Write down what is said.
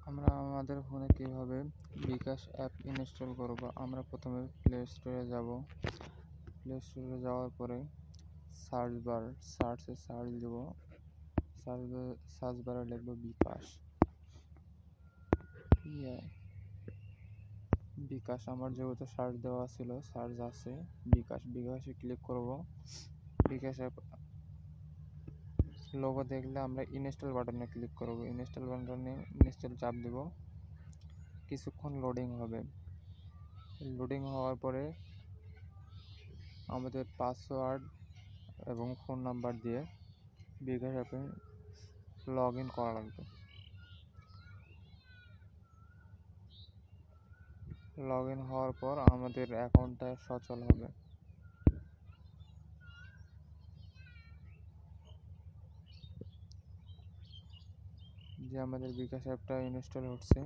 আমরা আমাদের ফোনে কিভাবে বিকাশ অ্যাপ ইনস্টল করব। আমরা প্রথমে প্লে স্টোরে যাব। প্লে স্টোরে যাওয়ার পরে সার্চে সার্চ দেব। সার্চ বারে লিখব বিকাশ। বিকাশ আমার যেহেতু সার্চ দেওয়া ছিল, সার্চ আছে বিকাশে ক্লিক করব। বিকাশ অ্যাপ লোগো দেখলে আমরা ইনস্টল বাটনে ক্লিক করব। ইনস্টল বাটনে ইনস্টল চাপ দেব। কিছুক্ষণ লোডিং হবে। লোডিং হওয়ার পরে আমাদের পাসওয়ার্ড এবং ফোন নাম্বার দিয়ে বিকাশ অ্যাপে লগ ইন করা লাগবে। লগ ইন হওয়ার পর আমাদের অ্যাকাউন্টটা সচল হবে। যে আমাদের বিকাশ অ্যাপটা ইনস্টল হচ্ছে।